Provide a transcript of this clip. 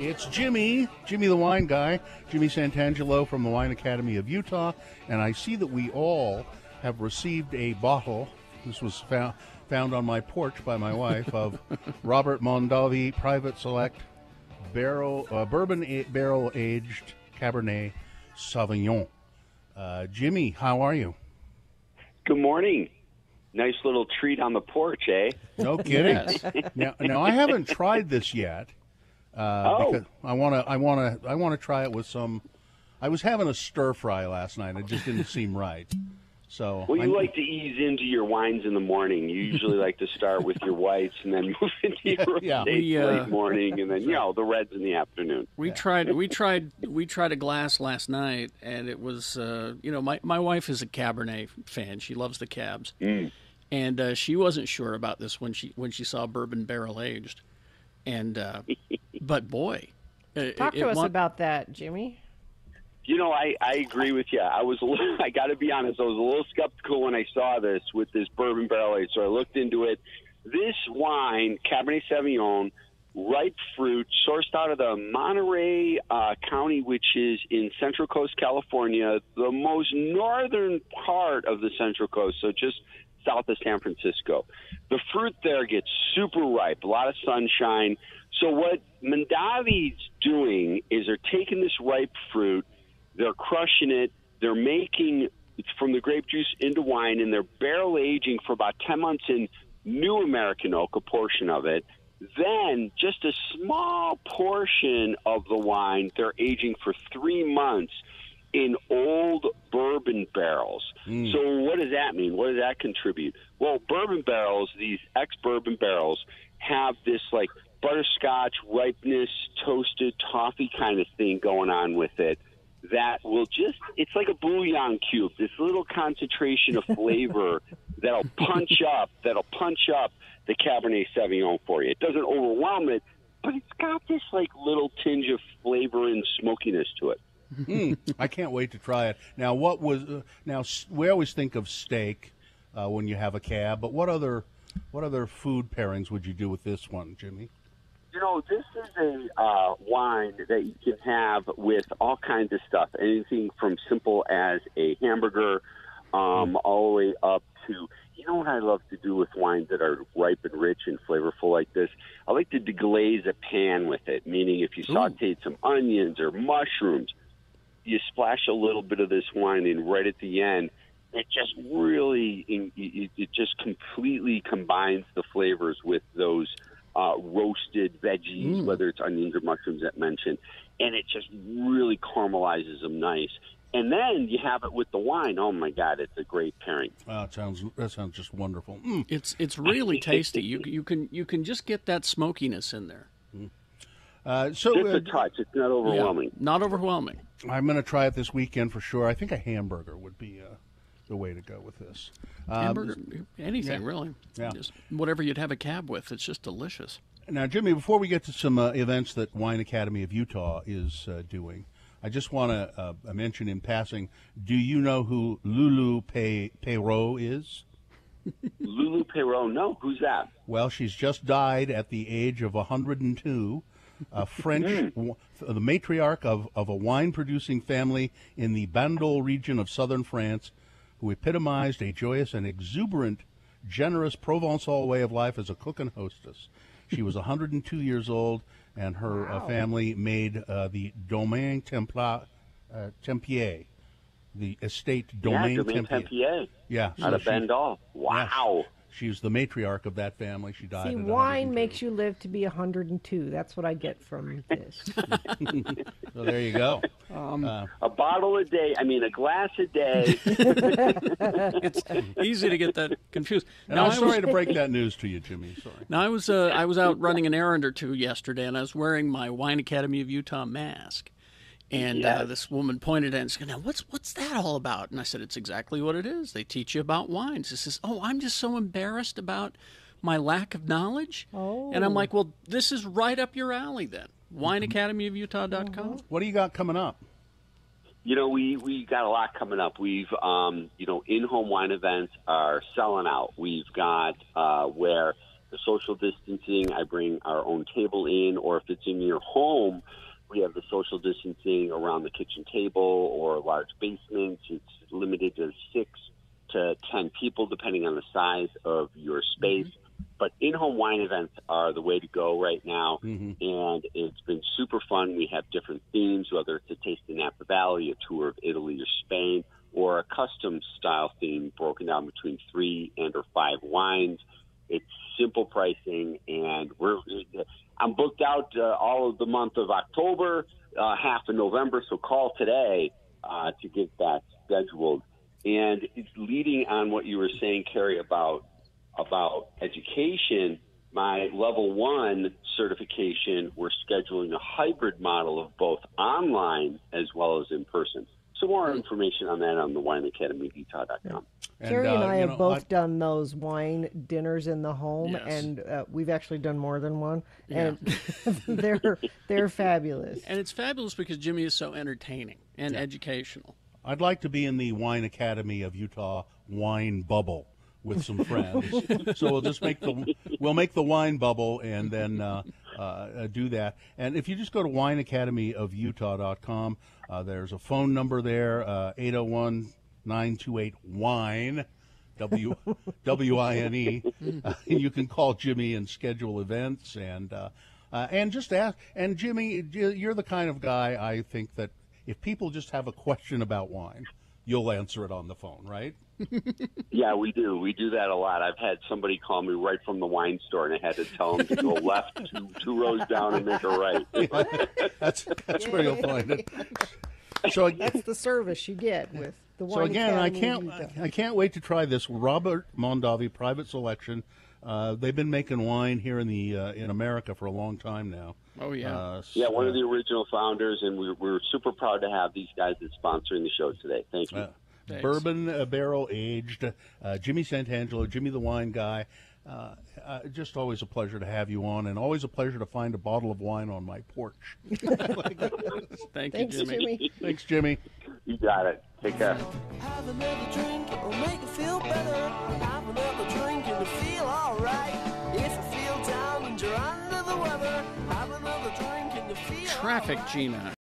It's Jimmy the Wine Guy, Jimmy Santangelo from the Wine Academy of Utah, and I see that we all have received a bottle. This was found on my porch by my wife of Robert Mondavi Private Select Bourbon Barrel Aged Cabernet Sauvignon. Jimmy, how are you? Good morning. Nice little treat on the porch, eh? No kidding. Now I haven't tried this yet. Because I want to try it with some. I was having a stir fry last night. It just didn't seem right. So well, you like to ease into your wines in the morning. You usually like to start with your whites and then move into your late morning, and then the reds in the afternoon. We tried a glass last night, and it was my wife is a Cabernet fan. She loves the cabs, and she wasn't sure about this when she saw bourbon barrel aged. And but boy, talk to us about that, Jimmy. I agree with you. I got to be honest. I was a little skeptical when I saw this with this bourbon barrel age. So I looked into it. This wine, Cabernet Sauvignon, ripe fruit, sourced out of the Monterey County, which is in Central Coast, California, the most northern part of the Central Coast. So just south of San Francisco. The fruit there gets super ripe, a lot of sunshine. So what Mondavi's doing is they're taking this ripe fruit, they're crushing it, they're making from the grape juice into wine, and they're barrel aging for about 10 months in new American oak, a portion of it. Then just a small portion of the wine they're aging for 3 months in old bourbon barrels. So what does that mean? What does that contribute? Well, bourbon barrels, these ex-bourbon barrels, have this like butterscotch, ripeness, toasted toffee kind of thing going on with it that will it's like a bouillon cube, this little concentration of flavor that'll punch up the Cabernet Sauvignon for you. It doesn't overwhelm it, but it's got this like little tinge of flavor and smokiness to it. I can't wait to try it. Now, we always think of steak when you have a cab, but what other food pairings would you do with this one, Jimmy? This is a wine that you can have with all kinds of stuff, anything from simple as a hamburger all the way up to, what I love to do with wines that are ripe and rich and flavorful like this? I like to deglaze a pan with it, meaning if you sauteed some onions or mushrooms, you splash a little bit of this wine in right at the end. It just really, it just completely combines the flavors with those roasted veggies, whether it's onions or mushrooms that mentioned, and it just really caramelizes them nice. And then you have it with the wine. Oh my God, it's a great pairing. That sounds just wonderful. It's really tasty. You can just get that smokiness in there. Just a touch. It's not overwhelming. Yeah, not overwhelming. I'm going to try it this weekend for sure. I think a hamburger would be the way to go with this. Hamburger, anything really. Yeah. Just whatever you'd have a cab with. It's just delicious. Now, Jimmy, before we get to some events that Wine Academy of Utah is doing, I just want to mention in passing, do you know who Lulu Perrault is? Lulu Perrault? No. Who's that? Well, she's just died at the age of 102. French, the matriarch of a wine-producing family in the Bandol region of southern France, who epitomized a joyous and exuberant, generous Provençal way of life as a cook and hostess. She was 102 years old, and her family made the Domaine Tempier, the estate Domaine Tempier. Yeah, out of Bandol. Wow. Yes. She's the matriarch of that family. She died. See, wine makes you live to be 102. That's what I get from this. So there you go. A bottle a day. I mean, a glass a day. It's easy to get that confused. Now, I'm sorry to break that news to you, Jimmy. Sorry. Now, I was out running an errand or two yesterday, and I was wearing my Wine Academy of Utah mask. And this woman pointed at it and said, "Now, what's that all about?" And I said, "It's exactly what it is. They teach you about wines." She says, "Oh, I'm just so embarrassed about my lack of knowledge." Oh. And I'm like, "Well, this is right up your alley then. WineAcademyofUtah.com. What do you got coming up? We got a lot coming up. We've, in-home wine events are selling out. We've got where the social distancing. I bring our own table in, or if it's in your home, we have the social distancing around the kitchen table or large basements. It's limited to 6 to 10 people, depending on the size of your space. But in-home wine events are the way to go right now, and it's been super fun. We have different themes, whether it's a taste in Napa Valley, a tour of Italy or Spain, or a custom-style theme broken down between 3 and or 5 wines. It's simple pricing, and I'm booked out all of the month of October, half of November, so call today to get that scheduled. And it's leading on what you were saying, Carrie, about education. My level 1 certification, we're scheduling a hybrid model of both online as well as in person. So more information on that on the wineacademyutah.com. Carrie and I have both done those wine dinners in the home, Yes. and we've actually done more than one, Yeah. and they're fabulous. And it's fabulous because Jimmy is so entertaining and educational. I'd like to be in the Wine Academy of Utah wine bubble with some friends. So we'll just make the wine bubble and then do that. And if you just go to wineacademyofutah.com, there's a phone number there, 801-928-WINE, W-I-N-E. You can call Jimmy and schedule events and just ask. And Jimmy, you're the kind of guy I think that if people just have a question about wine, you'll answer it on the phone, right? Yeah, we do. We do that a lot. I've had somebody call me right from the wine store, and I had to tell them to go left two rows down and make a right. That's where you'll find it. So That's the service you get with the Wine So again, Academy of Utah. I can't wait to try this Robert Mondavi Private Selection. They've been making wine here in America for a long time now. Oh, yeah. Yeah, one of the original founders, and we're super proud to have these guys that's sponsoring the show today. Thank you. Thanks. Bourbon barrel aged, Jimmy Santangelo, Jimmy the Wine Guy. Just always a pleasure to have you on, and always a pleasure to find a bottle of wine on my porch. Thank you, Thanks, Jimmy. Thanks, Jimmy. You got it. Take care. Have another drink, it'll make you feel better. Have another drink and you feel alright. If you feel down and you're under the weather, have another drink and you feel Traffic, Gina.